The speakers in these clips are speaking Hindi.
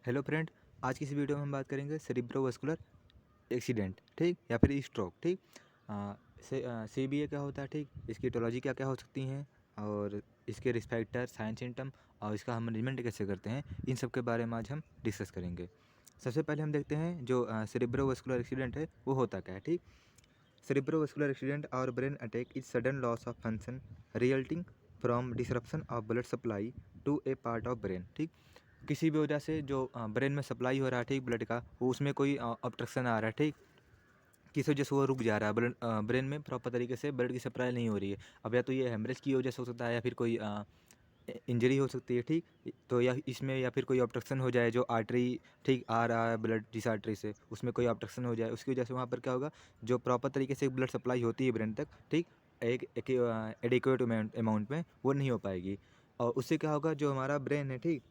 Hello friend. आज की इस वीडियो में हम बात करेंगे सेरिब्रोवास्कुलर एक्सीडेंट, ठीक, या फिर स्ट्रोक, ठीक। CBA क्या होता है, ठीक, इसकी इटियोलॉजी क्या क्या हो सकती हैं और इसके रिस्क फैक्टर, साइन सिम्टम और इसका हम मैनेजमेंट कैसे करते हैं, इन सब के बारे में आज हम डिस्कस करेंगे। सबसे पहले हम देखते हैं जो सेरिब्रोवास्कुलर एक्सीडेंट है वो होता क्या है, ठीक। सेरिब्रोवास्कुलर एक्सीडेंट और brain attack is sudden loss of function resulting from disruption of blood supply to a part of brain, ठीक। किसी भी वजह से जो ब्रेन में सप्लाई हो रहा है, ठीक, ब्लड का, वो उसमें कोई ऑब्स्ट्रक्शन आ रहा है, ठीक, किस वजह से वो रुक जा रहा है, ब्रेन में प्रॉपर तरीके से ब्लड की सप्लाई नहीं हो रही है। अब या तो ये हेमरेज की वजह से हो सकता है या फिर कोई इंजरी हो सकती है, ठीक। तो या इसमें या फिर कोई ऑब्स्ट्रक्शन हो जाए, जो आर्टरी, ठीक, आ रहा है ब्लड जिस आर्टरी से, उसमें कोई ऑब्स्ट्रक्शन हो जाए, उसकी वजह से वहाँ पर क्या होगा, जो प्रॉपर तरीके से ब्लड सप्लाई होती है ब्रेन तक, ठीक, एक एडिक्वेट अमाउंट में वो नहीं हो पाएगी। और उससे क्या होगा, जो हमारा ब्रेन है, ठीक,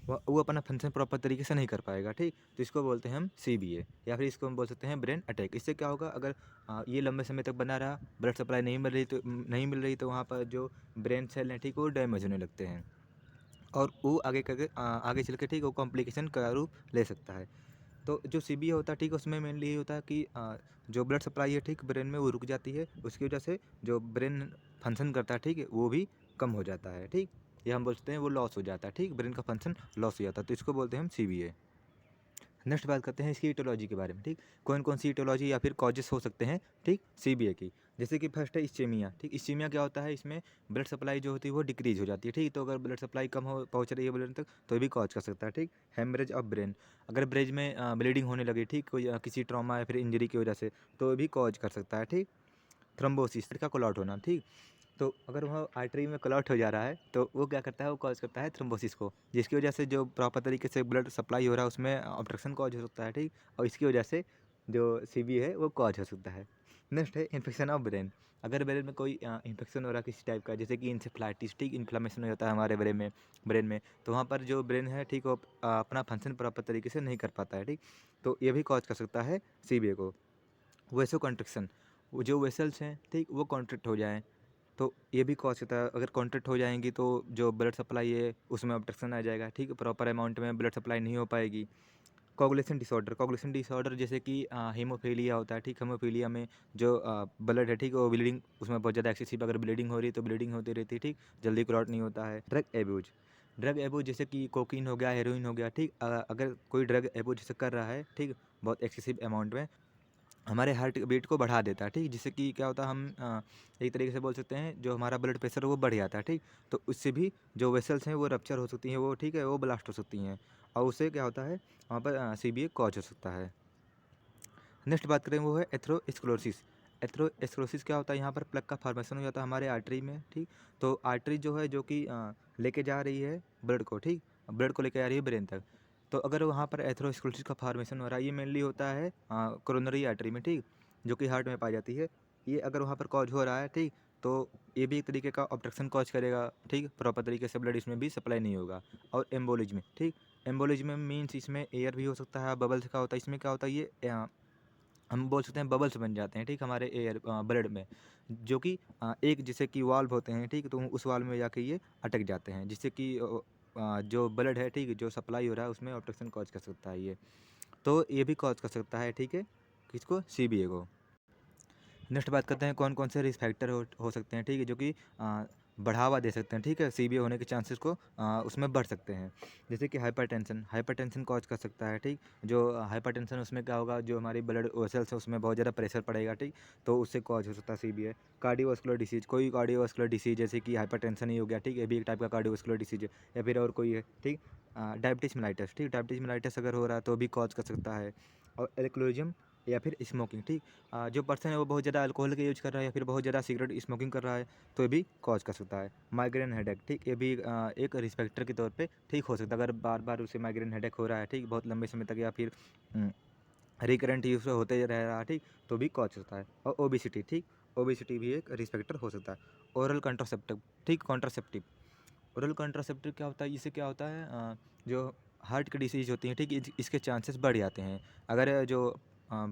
वो अपना फंक्शन प्रॉपर तरीके से नहीं कर पाएगा, ठीक। तो इसको बोलते हैं हम CBA, या फिर इसको हम बोल सकते हैं ब्रेन अटैक। इससे क्या होगा, अगर ये लंबे समय तक बना रहा, ब्लड सप्लाई नहीं मिल रही तो वहाँ पर जो ब्रेन सेल हैं, ठीक, वो डैमेज होने लगते हैं और वो आगे चल के, ठीक, वो कॉम्प्लिकेशन का रूप ले सकता है। तो जो CBA होता है, ठीक, उसमें मेनली ये होता है कि जो ब्लड सप्लाई है, ठीक, ब्रेन में वो रुक जाती है, उसकी वजह से जो ब्रेन फंक्शन करता है, ठीक है, वो भी कम हो जाता है, ठीक। या हम बोल सकते हैं वो लॉस हो जाता है, ठीक, ब्रेन का फंक्शन लॉस हो जाता है, तो इसको बोलते हैं हम CBA। नेक्स्ट बात करते हैं इसकी ईटियोलॉजी के बारे में, ठीक। कौन कौन सी ईटियोलॉजी या फिर कॉजेस हो सकते हैं, ठीक, CBA की। जैसे कि फर्स्ट है इस्चेमिया, ठीक। इस्चेमिया क्या होता है, इसमें ब्लड सप्लाई जो होती है वो डिक्रीज हो जाती है, ठीक। तो अगर ब्लड सप्लाई कम हो पहुंच रही है ब्रेन तक तो ये भी कॉज कर सकता है, ठीक। हेमरेज ऑफ ब्रेन, अगर ब्रेन में ब्लीडिंग होने लगी, ठीक, कोई किसी ट्रॉमा या फिर इंजरी की वजह से, तो ये भी कॉज कर सकता है, ठीक। थ्रोम्बोसिस का क्लॉट होना, ठीक। तो अगर वह आर्टरी में क्लॉट हो जा रहा है तो वो क्या करता है, वो कॉज करता है थ्रोम्बोसिस को, जिसकी वजह से जो प्रॉपर तरीके से ब्लड सप्लाई हो रहा है उसमें ऑब्स्ट्रक्शन कॉज हो सकता है, ठीक। और इसकी वजह से जो CBA है वो कॉज हो सकता है। नेक्स्ट है इन्फेक्शन ऑफ ब्रेन, अगर ब्रेन में कोई इन्फेक्शन हो रहा है किसी टाइप का, जैसे कि इंसेफ्लाइटिस, ठीक, इन्फ्लामेशन हो जाता है हमारे ब्रेन में, तो वहाँ पर जो ब्रेन है, ठीक, वो अपना फंक्शन प्रॉपर तरीके से नहीं कर पाता है, ठीक। तो ये भी कॉज कर सकता है CBA को। वैसो कॉन्ट्रैक्शन, वो जो वेसल्स हैं, ठीक, वो कॉन्ट्रैक्ट हो जाएँ, तो ये भी कॉज होता है। अगर कॉन्ट्रैक्ट हो जाएंगी तो जो ब्लड सप्लाई है उसमें ऑब्स्ट्रक्शन आ जाएगा, ठीक है, प्रॉपर अमाउंट में ब्लड सप्लाई नहीं हो पाएगी। कोगुलेशन डिसऑर्डर जैसे कि हीमोफीलिया होता है, ठीक। हीमोफीलिया में जो ब्लड है, ठीक, वो ब्लीडिंग उसमें बहुत ज़्यादा एक्सेसिव, अगर ब्लीडिंग हो रही है तो ब्लीडिंग होती रहती है, ठीक, जल्दी क्लॉट नहीं होता है। ड्रग एब्यूज जैसे कि कोकीन हो गया, हेरोइन हो गया, ठीक। अगर कोई ड्रग एब्यूज जैसे कर रहा है, ठीक, बहुत एक्सेसिव अमाउंट में, हमारे हार्ट बीट को बढ़ा देता है, ठीक, जिससे कि क्या होता है, हम एक तरीके से बोल सकते हैं जो हमारा ब्लड प्रेशर है वो बढ़ जाता है, ठीक। तो उससे भी जो वेसल्स हैं वो रप्चर हो सकती हैं, वो, ठीक है, वो ब्लास्ट हो सकती हैं और उससे क्या होता है, वहाँ पर CBA कॉज हो सकता है। नेक्स्ट बात करें वो है एथरोस्क्लेरोसिस। एथरोस्क्लेरोसिस क्या होता है, यहाँ पर प्लग का फॉर्मेशन हो जाता है हमारे आर्टरी में, ठीक। तो आर्टरी जो है जो कि लेके जा रही है ब्लड को, ठीक, ब्लड को लेके आ रही है ब्रेन तक। तो अगर वहाँ पर एथरोस्क्लेरोसिस का फॉर्मेशन हो रहा है, ये मेनली होता है कोरोनरी आर्टरी में, ठीक, जो कि हार्ट में पाई जाती है। ये अगर वहाँ पर कॉज हो रहा है, ठीक, तो ये भी एक तरीके का ऑब्स्ट्रक्शन कॉज करेगा, ठीक, प्रॉपर तरीके से ब्लड इसमें भी सप्लाई नहीं होगा। और एम्बोलिज्म, ठीक, एम्बोलिज्म मीन्स इसमें एयर भी हो सकता है, बबल्स का होता है, इसमें क्या होता है, ये हम बोल सकते हैं बबल्स बन जाते हैं, ठीक, हमारे ब्लड में, जो कि एक जैसे कि वाल्व होते हैं, ठीक, तो उस वाल्व में जाके ये अटक जाते हैं, जिससे कि जो ब्लड है, ठीक, जो सप्लाई हो रहा है उसमें ऑब्स्ट्रक्शन कॉज कर सकता है ये। तो ये भी कॉज कर सकता है, ठीक है, किसको, CBA को। नेक्स्ट बात करते हैं कौन कौन से रिस्क फैक्टर हो सकते हैं, ठीक है, जो कि बढ़ावा दे सकते हैं, ठीक है, CBA होने के चांसेस को उसमें बढ़ सकते हैं। जैसे कि हाइपरटेंशन कॉज कर सकता है, ठीक। जो हाइपरटेंशन, उसमें क्या होगा, जो हमारी ब्लड वेसल्स है उसमें बहुत ज़्यादा प्रेशर पड़ेगा, ठीक, तो उससे कॉज हो सकता है CBA। कार्डियोवास्कुलर डिसीज, कोई कार्डियोवास्कुलर डिसीज जैसे कि हाइपरटेंशन ही हो गया, ठीक, ये भी एक टाइप का कार्डियोवास्कुलर डिसीज है, या फिर और कोई है, ठीक। डायबिटीज मेलाइटस, ठीक, डायबिटीज मेलाइटस अगर हो रहा है तो भी कॉज कर सकता है। और एल्कोहलिज्म या फिर स्मोकिंग, ठीक, जो पर्सन है वो बहुत ज़्यादा अल्कोहल का यूज कर रहा है या फिर बहुत ज़्यादा सिगरेट स्मोकिंग कर रहा है तो ये भी कॉज कर सकता है। माइग्रेन हेडेक, ठीक, ये भी एक रिस्क फैक्टर के तौर पे ठीक हो सकता है, अगर बार बार उसे माइग्रेन हेडेक हो रहा है, ठीक, बहुत लंबे समय तक, या फिर रिकरेंट यूज होते रह रहा है, ठीक, तो भी कॉज होता है। और ओबिसिटी, ठीक, ओबिसिटी भी एक रिस्क फैक्टर हो सकता है। ओरल कॉन्ट्रासेप्टिव, ठीक, कॉन्ट्रासेप्टिव, ओरल कॉन्ट्रासेप्टिव क्या होता है, इससे क्या होता है, जो हार्ट की डिसीज़ होती है, ठीक, इसके चांसेस बढ़ जाते हैं। अगर जो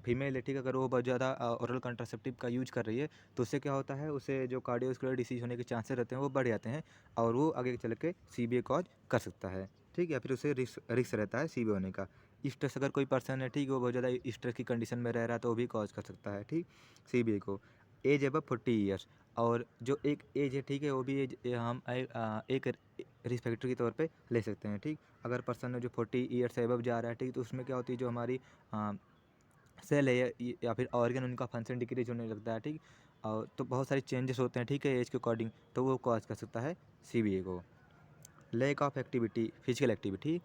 फीमेल है, ठीक, अगर वो बहुत ज़्यादा ओरल कॉन्ट्रासेप्टिव का यूज कर रही है तो उससे क्या होता है, उसे जो कार्डियोवास्कुलर डिसीज़ होने के चांसेस रहते हैं वो बढ़ जाते हैं और वो आगे चल के CBA कॉज कर सकता है, ठीक, या फिर उसे रिस्क रहता है CBA होने का। स्ट्रेस अगर कोई पर्सन है, ठीक, वो बहुत ज़्यादा स्ट्रेस की कंडीशन में रह रहा है तो वो भी कॉज कर सकता है, ठीक, CBA को। एज अबव 40 ईयर्स, और जो एक एज है, ठीक है, वो भी एज हम एक रिस्क फैक्टर के तौर पे ले सकते हैं, ठीक। अगर पर्सन है जो 40 ईयर्स से अबव जा रहा है, ठीक, तो उसमें क्या होती है, जो हमारी सेल है या फिर ऑर्गन, उनका फंक्शन डिक्रीज होने लगता है, ठीक। और तो बहुत सारे चेंजेस होते हैं, ठीक है, एज के अकॉर्डिंग, तो वो कॉज कर सकता है CBA को। Lack of activity, physical activity,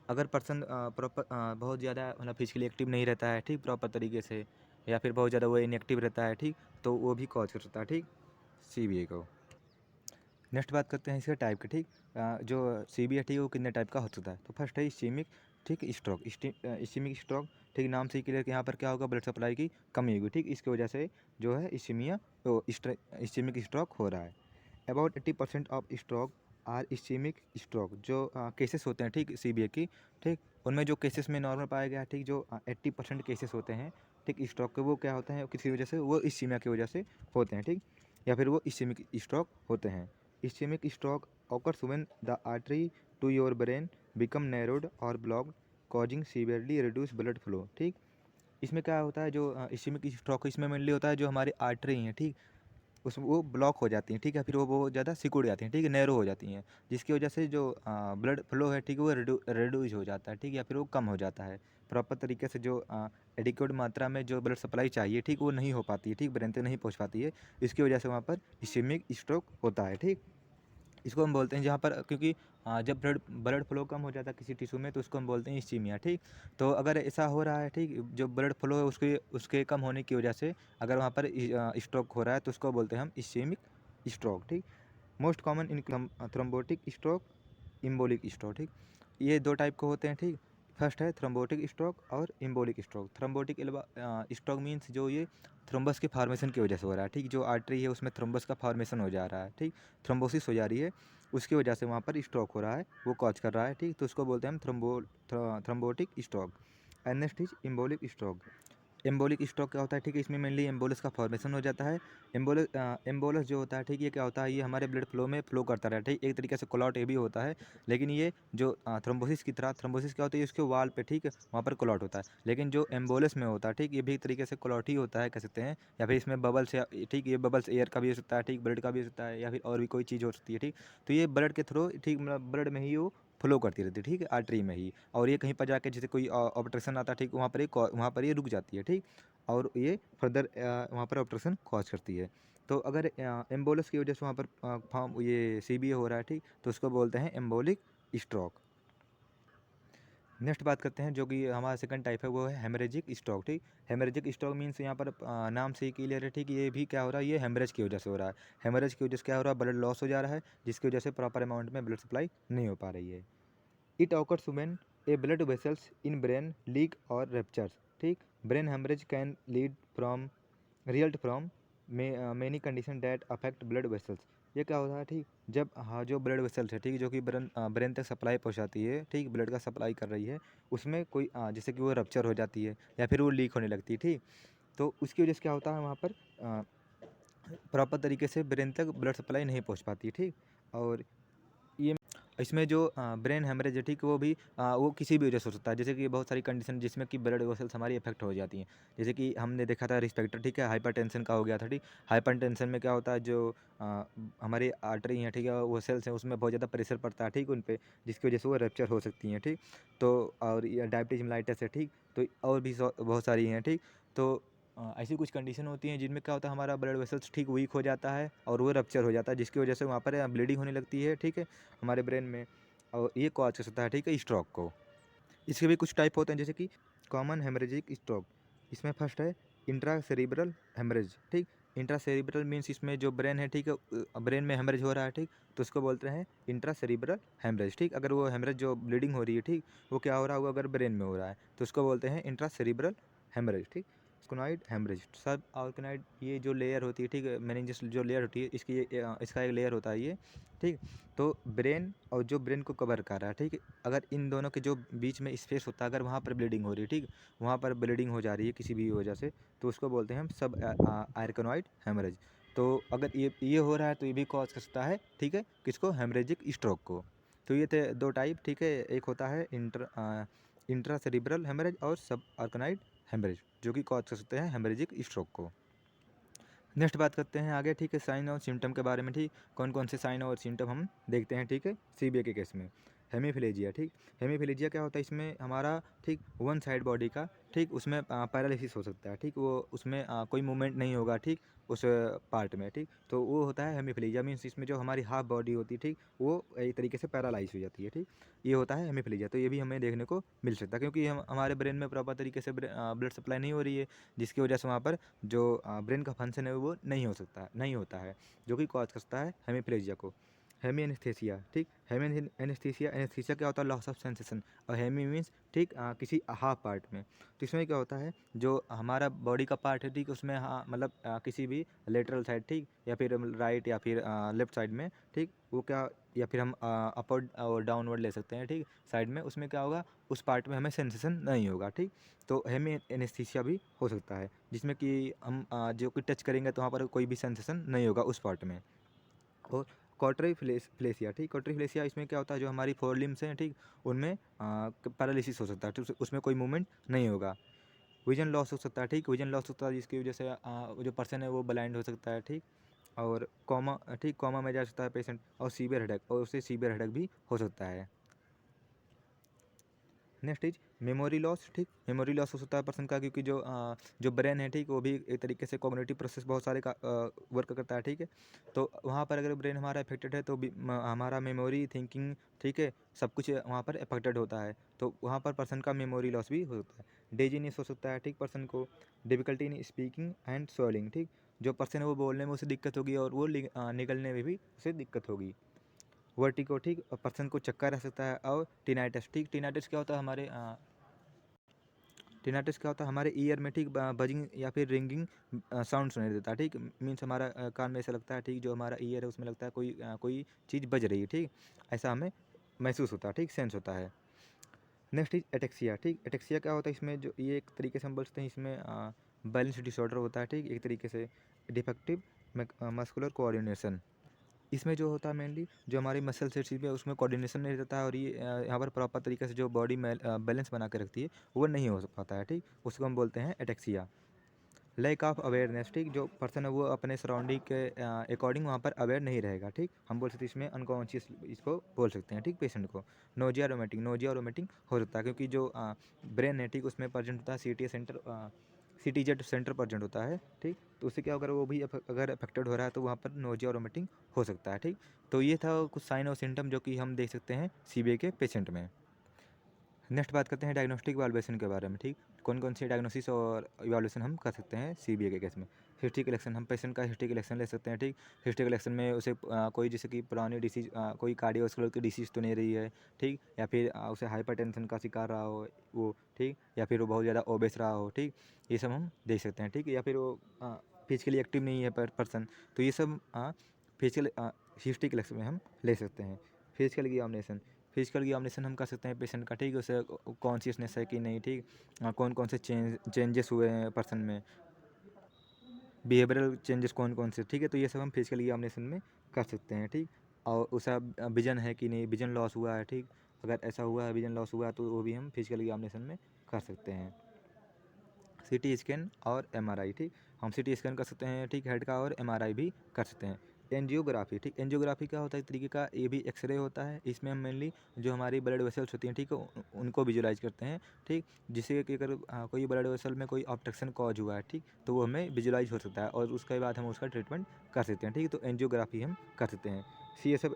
अगर पर्सन प्रॉपर बहुत ज़्यादा मतलब फिजिकली एक्टिव नहीं रहता है, ठीक, प्रॉपर तरीके से, या फिर बहुत ज़्यादा वो इनएक्टिव रहता है, ठीक, तो वो भी कॉज कर सकता है, ठीक, CBA को। नेक्स्ट बात करते हैं इसके टाइप के, ठीक। जो CBA, ठीक, वो कितने टाइप का हो सकता है। तो फर्स्ट है इस्चेमिक, ठीक, स्ट्रोक। इस्चेमिक स्ट्रोक, ठीक, नाम से ही क्लियर कि यहाँ पर क्या होगा, ब्लड सप्लाई की कमी होगी, ठीक, इसकी वजह से जो है इस्चेमिया तो इस्चेमिक स्ट्रोक हो रहा है। About 80% of stroke are ischaemic stroke, जो केसेस होते हैं, ठीक, CBA की, ठीक, उनमें जो केसेस में नॉर्मल पाया गया है, ठीक, जो 80% केसेस होते हैं, ठीक, स्ट्रोक के, वो क्या होते हैं, किसी वजह से वो इस्चेमिया की वजह से होते हैं, ठीक, या फिर वो इस्चेमिक स्ट्रोक होते हैं। Ischemic stroke occurs when the artery to your brain become narrowed or blocked, causing severely reduced blood flow, ठीक। इसमें क्या होता है, जो इस्चेमिक स्ट्रोक इसमें मेनली होता है, जो हमारी आर्टरी हैं, ठीक, उस वो ब्लॉक हो जाती हैं, ठीक है, फिर वो बहुत ज़्यादा सिकुड़ जाती हैं, ठीक है, नैरो हो जाती हैं, जिसकी वजह से जो ब्लड फ्लो है, ठीक है, वो रिड्यूज हो जाता है, ठीक, या फिर वो कम हो जाता है। प्रॉपर तरीके से जो एडिक्वेट मात्रा में जो ब्लड सप्लाई चाहिए, ठीक, वो नहीं हो पाती है, ठीक, ब्रेन तक नहीं पहुँच पाती है, इसकी वजह से वहाँ पर इस्चेमिक स्ट्रोक होता है, ठीक। इसको हम बोलते हैं जहाँ पर, क्योंकि जब ब्लड ब्लड फ्लो कम हो जाता है किसी टिश्यू में, तो उसको हम बोलते हैं इस्चीमिया, ठीक। तो अगर ऐसा हो रहा है, ठीक, जो ब्लड फ्लो है उसके उसके कम होने की वजह से अगर वहाँ पर स्ट्रोक हो रहा है, तो उसको बोलते हैं हम इस्चेमिक स्ट्रोक, ठीक। Most common in thrombotic stroke, embolic stroke, ठीक, ये दो टाइप के होते हैं, ठीक। फर्स्ट है थ्रोम्बोटिक स्ट्रोक और embolic stroke. Thrombotic stroke means जो ये थ्रोम्बस के फार्मेशन की वजह से हो रहा है, ठीक, जो आर्टरी है उसमें थ्रोम्बस का फार्मेशन हो जा रहा है, ठीक, थ्रोम्बोसिस हो जा रही है, उसकी वजह से वहाँ पर स्ट्रोक हो रहा है, वो कॉज कर रहा है, ठीक, तो उसको बोलते हैं हम thrombotic stroke. And next is embolic stroke. Embolic stroke क्या होता है, ठीक है, इसमें मेनली एम्बोलस का फॉर्मेशन हो जाता है। एम्बोलस जो होता है, ठीक, ये क्या होता है, ये हमारे ब्लड फ्लो में फ्लो करता रहता है, ठीक, एक तरीके से क्लॉट ये भी होता है, लेकिन ये जो थ्रोम्बोसिस की तरह, थ्रोम्बोसिस क्या होता है, इसके वाल पे, ठीक, वहाँ पर क्लॉट होता है, लेकिन जो एम्बोलस में होता है, ठीक, ये भी एक तरीके से क्लॉट ही होता है, कह सकते हैं, या फिर इसमें बबल्स, या ठीक, ये बबल्स एयर का भी हो सकता है, ठीक, ब्लड का भी हो सकता है, या फिर और भी कोई चीज़ हो सकती है, ठीक। तो ये ब्लड के थ्रू, ठीक, मतलब ब्लड में ही वो फ्लो करती रहती है, ठीक है, आर्टरी में ही, और ये कहीं पर जाके जैसे कोई ऑब्स्ट्रक्शन आता है, ठीक, वहाँ पर ये रुक जाती है, ठीक, और ये फर्दर वहाँ पर ऑब्स्ट्रक्शन कॉज करती है। तो अगर एम्बोलस की वजह से वहाँ पर फॉर्म ये CBA हो रहा है, ठीक, तो उसको बोलते हैं एम्बोलिक स्ट्रोक। नेक्स्ट बात करते हैं, जो कि हमारा सेकंड टाइप है, वो है हेमरेजिक स्ट्रोक, ठीक। हेमरेजिक स्ट्रोक मीन्स यहाँ पर नाम से ही क्लियर है, ठीक, ये भी क्या हो रहा है, ये हेमरेज की वजह से हो रहा है। हेमरेज की वजह से क्या हो रहा है, ब्लड लॉस हो जा रहा है, जिसकी वजह से प्रॉपर अमाउंट में ब्लड सप्लाई नहीं हो पा रही है। It occurs when a blood vessels in brain leak और रप्चर्स, ठीक। Brain haemorrhage can lead from result from many condition that affect blood vessels. ये क्या होता है, ठीक, जब हाँ जो ब्लड वेसल्स है, ठीक, जो कि ब्रेन तक सप्लाई पहुंचाती है, ठीक, ब्लड का सप्लाई कर रही है, उसमें कोई जैसे कि वो रप्चर हो जाती है या फिर वो लीक होने लगती है, ठीक, तो उसकी वजह से क्या होता है, वहाँ पर प्रॉपर तरीके से ब्रेन तक ब्लड सप्लाई नहीं पहुँच पाती है, ठीक। और ये इसमें जो ब्रेन हेमरेज है, ठीक, वो भी वो किसी भी वजह से हो सकता है, जैसे कि बहुत सारी कंडीशन जिसमें कि ब्लड वेसल्स हमारी इफेक्ट हो जाती हैं, जैसे कि हमने देखा था रिस्पेक्टर, ठीक है, हाइपरटेंशन का हो गया था, ठीक। हाइपरटेंशन में क्या होता है, जो हमारी आर्टरी हैं, ठीक है, वो सेल्स हैं, उसमें बहुत ज़्यादा प्रेशर पड़ता है, ठीक, उन पे, जिसकी वजह से वो रप्चर हो सकती हैं, ठीक। तो और ये डायबिटीज मेलाइटस है, ठीक, तो और भी बहुत सारी हैं, ठीक। तो ऐसी कुछ कंडीशन होती हैं जिनमें क्या होता है, हमारा ब्लड वेसल्स, ठीक, वीक हो जाता है और वो रप्चर हो जाता है, जिसकी वजह से वहाँ पर ब्लीडिंग होने लगती है, ठीक है, हमारे ब्रेन में, और ये कॉज कर सकता है, ठीक है, स्ट्रोक को। इसके भी कुछ टाइप होते हैं, जैसे कि कॉमन हेमरेजिक स्ट्रोक। इसमें फर्स्ट है इंट्रा सेरिब्रल हेमरेज, ठीक। इंट्रा सेरिब्रल मीन्स इसमें जो ब्रेन है, ठीक है, ब्रेन में हेमरेज हो रहा है, ठीक, तो उसको बोलते हैं इंट्रा सेरिब्रल हेमरेज, ठीक। अगर वो हेमरेज जो ब्लीडिंग हो रही है, ठीक, वो क्या हो रहा होगा, अगर ब्रेन में हो रहा है, तो उसको बोलते हैं इंट्रा सेरिब्रल हेमरेज, ठीक। स्क्वानाइड हेमरेज, सब ऑर्गेनाइड, ये जो लेयर होती है, ठीक है, मेनिंजेस जो लेयर होती है, इसका एक लेयर होता है ये, ठीक। तो ब्रेन और जो ब्रेन को कवर कर रहा है, ठीक है, अगर इन दोनों के जो बीच में स्पेस होता है, अगर वहाँ पर ब्लीडिंग हो रही है, ठीक, वहाँ पर ब्लीडिंग हो जा रही है किसी भी वजह से, तो उसको बोलते हैं हम सब आर्कनॉइड हेमरेज। तो अगर ये हो रहा है, तो ये भी कॉज कर सकता है, ठीक है, किसको, हेमरेजिक स्ट्रोक को। तो ये थे 2 टाइप, ठीक है। एक होता है इंट्रा सेरिब्रल हेमरेज और सब आर्कनाइड हेमरेज, जो कि कॉज कर सकते हैं हेमरेजिक स्ट्रोक को। नेक्स्ट बात करते हैं आगे, ठीक है, साइन और सिम्टम के बारे में। ठीक, कौन कौन से साइन और सिम्टम हम देखते हैं, ठीक है, सीबीए के केस में। हेमीफिलीजिया, ठीक, हेमीफिलीजिया क्या होता है, इसमें हमारा ठीक वन साइड बॉडी का ठीक उसमें पैरालिसिस हो सकता है, ठीक, वो उसमें कोई मूवमेंट नहीं होगा, ठीक, उस पार्ट में, ठीक, तो वो होता है हेमीफिलीजिया। मीन्स इसमें जो हमारी हाफ बॉडी होती है, ठीक, वो एक तरीके से पैरालाइज हो जाती है, ठीक, ये होता है हेमीफिलीजिया। तो ये भी हमें देखने को मिल सकता है, क्योंकि हम हमारे ब्रेन में प्रॉपर तरीके से ब्लड सप्लाई नहीं हो रही है, जिसकी वजह से वहाँ पर जो ब्रेन का फंक्शन है वो नहीं होता है, जो कि कॉज करता है हेमीप्लेजिया को। हेमी एनेस्थीसिया, ठीक, हेमी एनेस्थीसिया क्या होता है, लॉस ऑफ सेंसेशन। और हेमी मीन्स ठीक किसी हाफ पार्ट में। तो इसमें क्या होता है, जो हमारा बॉडी का पार्ट है, ठीक, उसमें मतलब किसी भी लेटरल साइड, ठीक, या फिर राइट या फिर लेफ्ट साइड में, ठीक, वो क्या, या फिर हम अपवर्ड और डाउनवर्ड ले सकते हैं, ठीक, साइड में, उसमें क्या होगा, उस पार्ट में हमें सेंसेशन नहीं होगा, ठीक। तो हेमी एनेस्थीसिया भी हो सकता है, जिसमें कि हम जो कि टच करेंगे तो वहाँ पर कोई भी सेंसेशन नहीं होगा उस पार्ट में। और कॉटरी फ्लेसिया, ठीक, कॉटरी फ्लेसिया इसमें क्या होता है, जो हमारी फोर लिम्स हैं, ठीक, उनमें पैरालिसिस हो सकता है, ठीक, उसमें कोई मूवमेंट नहीं होगा। विजन लॉस हो सकता है, ठीक, विजन लॉस होता है जिसकी वजह से जो पर्सन है वो ब्लाइंड हो सकता है, ठीक। और कॉमा, ठीक, कॉमा में जा सकता है पेशेंट। और सीवियर हेडेक, और उससे सीवियर हेडेक भी हो सकता है। नेक्स्ट इज मेमोरी लॉस, ठीक, मेमोरी लॉस हो सकता है पर्सन का, क्योंकि जो ब्रेन है, ठीक, वो भी एक तरीके से कॉग्निटिव प्रोसेस बहुत सारे का वर्क करता है, ठीक है। तो वहाँ पर अगर ब्रेन हमारा अफेक्टेड है तो हमारा मेमोरी, थिंकिंग, ठीक है, सब कुछ वहाँ पर अफेक्टेड होता है, तो वहाँ पर पर्सन का मेमोरी लॉस भी हो सकता है। डेजीनेस हो सकता है, ठीक, पर्सन को difficulty in speaking and swelling, ठीक, जो पर्सन है वो बोलने में उसे दिक्कत होगी और वो निकलने में भी उसे दिक्कत होगी। वर्टिगो, ठीक, पर्सन को चक्कर आ सकता है। और टिनाइटस, ठीक, टिनाइटस क्या होता है, टिनाइटस क्या होता है, हमारे ईयर में, ठीक, बजिंग या फिर रिंगिंग साउंड सुनाई देता है, ठीक, मीन्स हमारा कान में ऐसा लगता है, ठीक, जो हमारा ईयर है उसमें लगता है कोई चीज़ बज रही है, ठीक, ऐसा हमें महसूस होता है, ठीक, सेंस होता है। नेक्स्ट इज एटेक्सिया, ठीक, एटेक्सिया क्या होता है, इसमें जो ये एक तरीके से हम बोल सकते हैं, इसमें बैलेंस डिसऑर्डर होता है, ठीक, एक तरीके से डिफेक्टिव मस्कुलर कोऑर्डिनेशन। इसमें जो होता है मेनली जो हमारी मसल से चीज़ है उसमें कोऑर्डिनेशन नहीं रहता है, और ये यहाँ पर प्रॉपर तरीके से जो बॉडी बैलेंस बना के रखती है वो नहीं हो पाता है, ठीक, उसको हम बोलते हैं एटेक्सिया। लैक ऑफ अवेयरनेस, ठीक, जो पर्सन है वो अपने सराउंडिंग के अकॉर्डिंग वहाँ पर अवेयर नहीं रहेगा, ठीक, हम बोल सकते हैं इसमें अनकॉन्शियस, इसको बोल सकते हैं, ठीक, पेशेंट को। नोजिया रोमेटिंग हो सकता है, क्योंकि जो ब्रेन है, ठीक, उसमें प्रेजेंट होता है सीटीजेड सेंटर प्रेजेंट होता है, ठीक, तो उससे क्या अगर वो भी अगर अफेक्टेड हो रहा है तो वहाँ पर नोजिया रोमेटिंग हो सकता है, ठीक। तो ये था कुछ साइन और सिम्टम जो कि हम देख सकते हैं सीबीए के पेशेंट में। नेक्स्ट बात करते हैं डायग्नोस्टिक इवैल्यूएशन के बारे में, ठीक, कौन कौन सी डायग्नोसिस और इवैल्यूएशन हम कर सकते हैं सीबीए के केस में। हिस्ट्री कलेक्शन, हम पेशेंट का हिस्ट्री कलेक्शन ले सकते हैं, ठीक, हिस्ट्री कलेक्शन में उसे कोई जैसे कि पुरानी डिसीज, कोई कार्डियोवास्कुलर की डिसीज तो नहीं रही है, ठीक, या फिर उसे हाइपरटेंशन का शिकार रहा हो वो, ठीक, या फिर वो बहुत ज़्यादा ओबेस रहा हो, ठीक, ये सब हम देख सकते हैं, ठीक, या फिर वो फिजिकली एक्टिव नहीं है पर्सन, तो ये सब फिजिकल हिस्ट्री कलेक्शन में हम ले सकते हैं। फिजिकल एग्जामिनेशन हम कर सकते हैं पेशेंट का, ठीक, उसे कॉन्शियसनेस है कि नहीं, ठीक, कौन कौन से चेंजेस हुए हैं पर्सन में, बिहेवियरल चेंजेस कौन कौन से, ठीक है, तो ये सब हम फिजिकल एग्जामिनेशन में कर सकते हैं, ठीक। और उसका विजन है कि नहीं, विजन लॉस हुआ है, ठीक, अगर ऐसा हुआ है विजन लॉस हुआ है तो वो भी हम फिजिकल एग्जामिनेशन में कर सकते हैं। सीटी स्कैन और एमआरआई, ठीक, हम सीटी स्कैन कर सकते हैं, ठीक, हेड का, और एमआरआई भी कर सकते हैं। एंजियोग्राफी, ठीक, एंजियोग्राफी क्या होता है, एक तरीके का ये भी एक्सरे होता है, इसमें हम मेनली जो हमारी ब्लड वेसल्स होती हैं, ठीक, उनको विजुलाइज करते हैं, ठीक, जिससे कि अगर कोई ब्लड वेसल में कोई ऑब्स्ट्रक्शन कॉज हुआ है, ठीक, तो वो हमें विजुलाइज हो सकता है और उसके बाद हम उसका ट्रीटमेंट कर सकते हैं, ठीक, तो एंजियोग्राफी हम कर सकते हैं। CSF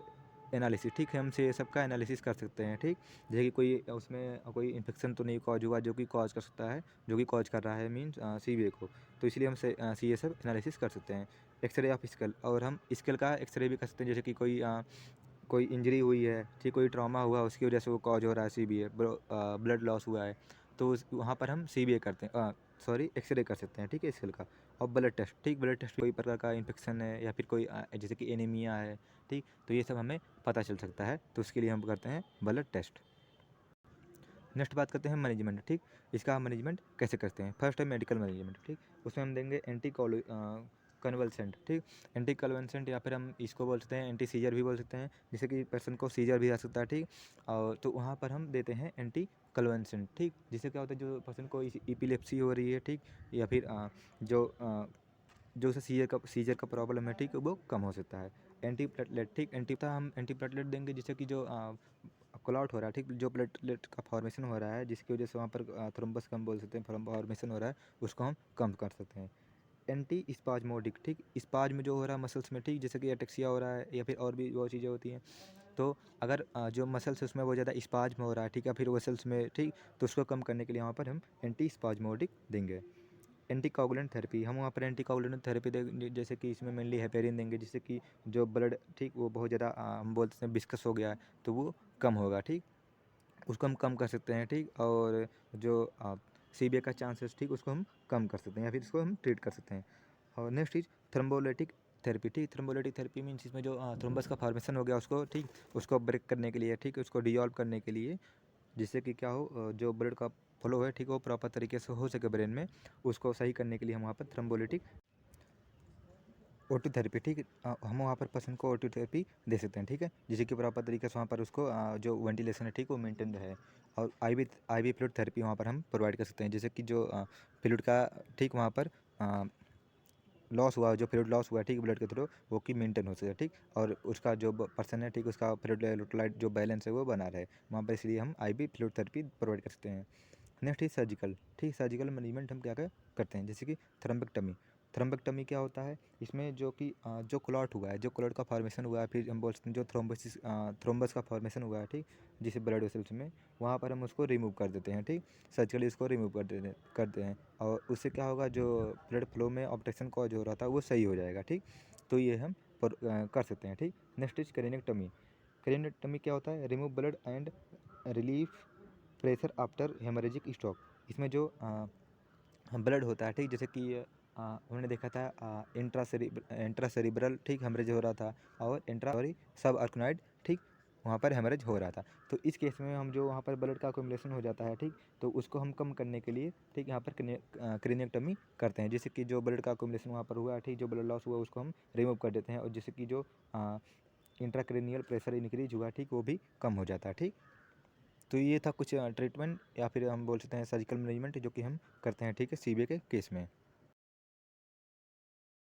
एनालिसिस, ठीक है, हम CSF का एनालिसिस कर सकते हैं, ठीक, जैसे कि कोई उसमें कोई इन्फेक्शन तो नहीं कॉज हुआ जो कि कॉज कर सकता है, जो कि कॉज कर रहा है मीन्स सीबीए को, तो इसलिए हम CSF एनालिसिस कर सकते हैं। एक्सरे ऑफ स्कल, और हम स्कल का एक्सरे भी कर सकते हैं, जैसे कि कोई इंजरी हुई है, ठीक, कोई ट्रॉमा हुआ उसकी वजह से वो कॉज हो रहा है सीबीए, ब्लड लॉस हुआ है, तो वहाँ पर हम सीबीए करते हैं, सॉरी एक्सरे कर सकते हैं, ठीक है, स्कल का। और ब्लड टेस्ट, ठीक, ब्लड टेस्ट कोई प्रकार का इन्फेक्शन है या फिर कोई जैसे कि एनीमिया है, ठीक, तो ये सब हमें पता चल सकता है, तो उसके लिए हम करते हैं ब्लड टेस्ट। नेक्स्ट बात करते हैं मैनेजमेंट, ठीक, इसका हम मैनेजमेंट कैसे करते हैं। फर्स्ट है मेडिकल मैनेजमेंट, ठीक, उसमें हम देंगे कन्वल्सेंट, ठीक, एंटी कन्वल्सेंट या फिर हम इसको बोल सकते हैं एंटी सीजर भी बोल सकते हैं, जिससे कि पर्सन को सीजर भी आ सकता है, ठीक। और तो वहाँ पर हम देते हैं एंटी कन्वल्सेंट, ठीक, जिससे क्या होता है जो पर्सन को एपिलेप्सी हो रही है, ठीक, या फिर जो उसे सीजर का प्रॉब्लम है, ठीक, वो कम हो सकता है। एंटी प्लेटलेट, ठीक, हम एंटी प्लेटलेट देंगे जिससे कि जो क्लॉट हो रहा है, ठीक, जो प्लेटलेट का फॉर्मेशन हो रहा है जिसकी वजह से वहाँ पर थ्रोम्बस का हम बोल सकते हैं फॉर्मेशन हो रहा है, उसको हम कम कर सकते हैं। एंटी स्पाज्मोडिक, ठीक, स्पाज्म जो हो रहा है मसल्स में, ठीक, जैसे कि एटेक्सिया हो रहा है या फिर और भी बहुत चीज़ें होती हैं, तो अगर जो मसल्स है उसमें बहुत ज़्यादा स्पाज्म हो रहा है, ठीक, या फिर मसल्स में, ठीक, तो उसको कम करने के लिए वहाँ पर हम एंटी स्पाज्मोडिक देंगे। एंटीकोगुलेंट थेरेपी, हम वहाँ पर एंटीकोगुलेंट थेरेपी देंगे, जैसे कि इसमें मेनली हेपेरिन देंगे, जिससे कि जो ब्लड, ठीक, वो बहुत ज़्यादा हम बोलते हैं विस्कस हो गया है, तो वो कम होगा, ठीक, उसको हम कम कर सकते हैं, ठीक। और जो सीबिया का चांसेस, ठीक, उसको हम कम कर सकते हैं या फिर इसको हम ट्रीट कर सकते हैं। और नेक्स्ट चीज़ थ्रोम्बोलिटिक थेरेपी, ठीक, थ्रोम्बोलिटिक थेरेपी मीन्स इसमें जो थ्रोम्बस का फॉर्मेशन हो गया उसको, ठीक, उसको ब्रेक करने के लिए, ठीक, उसको डिसॉल्व करने के लिए, जिससे कि क्या हो जो ब्लड का फ्लो है, ठीक, वो प्रॉपर तरीके से हो सके ब्रेन में, उसको सही करने के लिए हम वहाँ पर थ्रोम्बोलिटिक ओटी थेरेपी, ठीक, हम वहाँ पर पेशेंट को ओटी थेरेपी दे सकते हैं, ठीक है, जिससे कि प्रॉपर तरीके से वहाँ पर उसको जो वेंटिलेशन है, ठीक, वो मेंटेन रहे। और आईवी फ्लूइड थेरेपी वहाँ पर हम प्रोवाइड कर सकते हैं, जैसे कि जो फ्लूइड का, ठीक, वहाँ पर लॉस हुआ, जो फ्लूइड लॉस हुआ, ठीक, ब्लड के थ्रू वो कि मेंटेन हो सके, ठीक, और उसका जो पर्सन है, ठीक, उसका फ्लूइड इलेक्ट्रोलाइट जो बैलेंस है वो बना रहे वहाँ पर, इसलिए हम आईवी फ्लूइड थेरेपी प्रोवाइड कर सकते हैं। नेक्स्ट इज सर्जिकल, ठीक, सर्जिकल मैनेजमेंट हम क्या क्या करते हैं, जैसे कि थ्रम्बेक्टमी। थ्रम्बेक्टमी क्या होता है, इसमें जो कि जो क्लॉट हुआ है, जो क्लॉट का फॉर्मेशन हुआ है, फिर हम बोल सकते हैं जो थ्रोम्बस का फॉर्मेशन हुआ है, ठीक, जिसे ब्लड वेसल्स में, वहाँ पर हम उसको रिमूव कर देते हैं, ठीक, सर्जिकली उसको रिमूव करते हैं। और उससे क्या होगा, जो ब्लड फ्लो में ऑब्स्ट्रक्शन कॉज हो रहा था वो सही हो जाएगा, ठीक। तो ये हम कर सकते हैं, ठीक। Next is क्रेनियोटमी। क्रेनियोटमी क्या होता है, remove blood and relief pressure after haemorrhagic stroke. इसमें जो ब्लड होता है, ठीक, जैसे कि उन्होंने देखा था इंट्रा सेरिब्रल, ठीक, हेमरेज हो रहा था, और सब अर्कनॉइड, ठीक, वहाँ पर हेमरेज हो रहा था। तो इस केस में हम जो वहाँ पर ब्लड का अक्यूमुलेशन हो जाता है, ठीक, तो उसको हम कम करने के लिए, ठीक, यहाँ पर क्रेनियोटमी करते हैं, जैसे कि जो ब्लड का अक्यूमुलेशन वहाँ पर हुआ, ठीक, जो ब्लड लॉस हुआ उसको हम रिमूव कर देते हैं, और जैसे कि जो इंट्राक्रेनियल प्रेशर इंक्रीज हुआ, ठीक, वो भी कम हो जाता है, ठीक। तो ये था कुछ ट्रीटमेंट या फिर हम बोल सकते हैं सर्जिकल मैनेजमेंट जो कि हम करते हैं, ठीक है, सीबीए के केस में।